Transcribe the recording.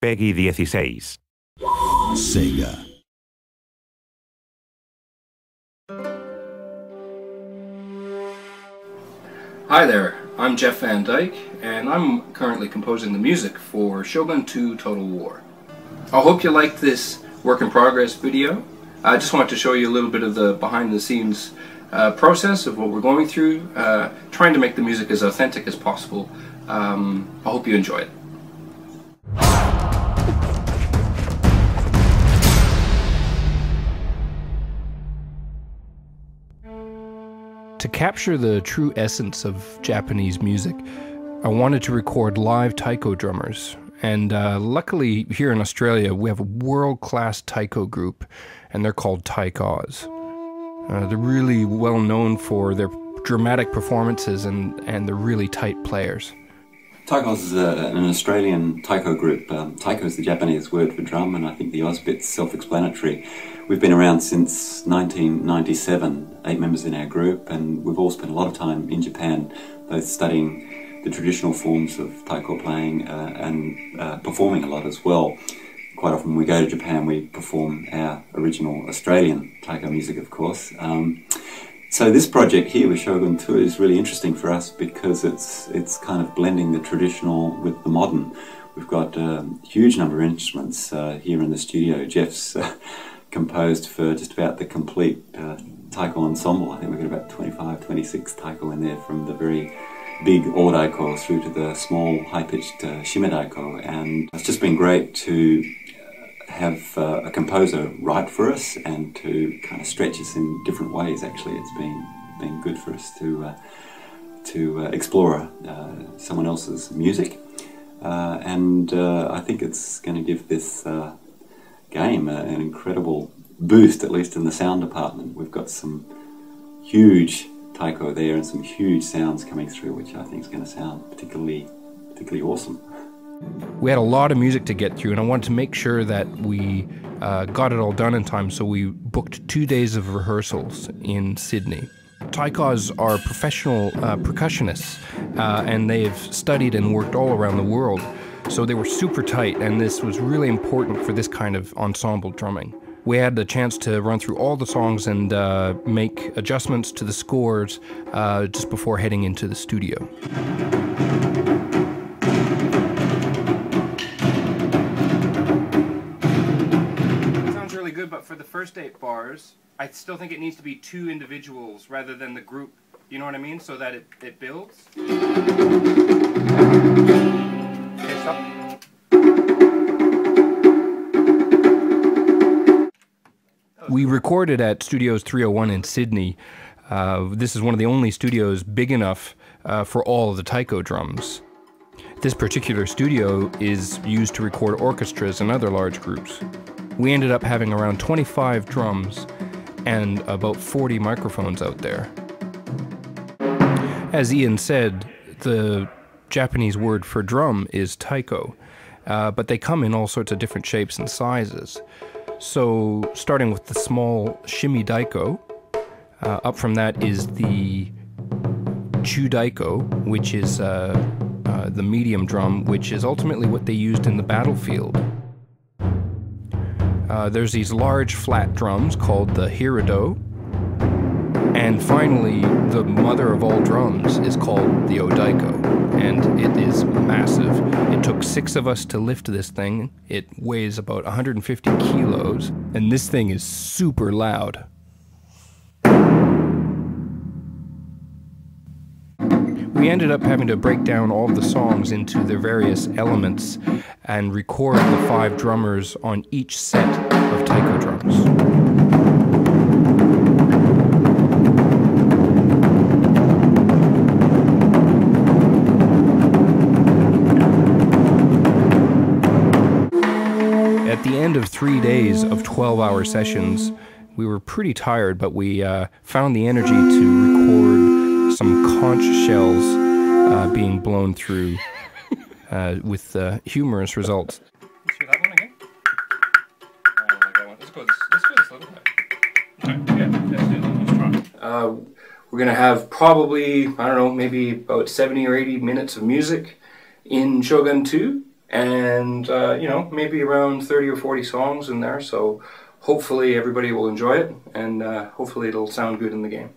Peggy 16. Sega. Hi there, I'm Jeff Van Dyke, and I'm currently composing the music for Shogun 2 Total War. I hope you liked this work in progress video. I just want to show you a little bit of the behind the scenes process of what we're going through, trying to make the music as authentic as possible. I hope you enjoy it. To capture the true essence of Japanese music, I wanted to record live taiko drummers. And luckily, here in Australia, we have a world-class taiko group, and they're called taikos. They're really well known for their dramatic performances, and they're really tight players. Taikos is an Australian taiko group. Taiko is the Japanese word for drum, and I think the Oz bit's self-explanatory. We've been around since 1997, 8 members in our group, and we've all spent a lot of time in Japan, both studying the traditional forms of taiko playing and performing a lot as well. Quite often when we go to Japan, we perform our original Australian taiko music, of course. So this project here with Shogun 2 is really interesting for us because it's kind of blending the traditional with the modern. We've got a huge number of instruments here in the studio. Jeff's composed for just about the complete taiko ensemble. I think we've got about 25, 26 taiko in there, from the very big o-daiko through to the small high-pitched shime-daiko. And it's just been great to have a composer write for us and to kind of stretch us in different ways. Actually, it's been good for us to explore someone else's music, and I think it's going to give this game an incredible boost, at least in the sound department. We've got some huge taiko there and some huge sounds coming through, which I think is going to sound particularly awesome. We had a lot of music to get through, and I wanted to make sure that we got it all done in time, so we booked 2 days of rehearsals in Sydney. Taikos are professional percussionists, and they've studied and worked all around the world, so they were super tight, and this was really important for this kind of ensemble drumming. We had the chance to run through all the songs and make adjustments to the scores just before heading into the studio. Good, but for the first 8 bars, I still think it needs to be 2 individuals rather than the group. You know what I mean? So that it builds. Okay, stop. We recorded at Studios 301 in Sydney. This is one of the only studios big enough for all of the taiko drums. This particular studio is used to record orchestras and other large groups. We ended up having around 25 drums and about 40 microphones out there. As Ian said, the Japanese word for drum is taiko, but they come in all sorts of different shapes and sizes. So starting with the small shimi daiko, up from that is the chudaiko, which is the medium drum, which is ultimately what they used in the battlefield. There's these large flat drums called the hirado, and finally the mother of all drums is called the odaiko, and it is massive. It took 6 of us to lift this thing. It weighs about 150 kilos, and this thing is super loud. We ended up having to break down all of the songs into their various elements and record the 5 drummers on each set of taiko drums. At the end of 3 days of 12-hour sessions, we were pretty tired, but we found the energy to record some conch shells being blown through with humorous results. Let's do that one again. I like that one. Let's go this little bit. Okay, yeah, let's do it. Let's try. We're going to have probably, I don't know, maybe about 70 or 80 minutes of music in Shogun 2. and you know, maybe around 30 or 40 songs in there. So hopefully everybody will enjoy it, and hopefully it'll sound good in the game.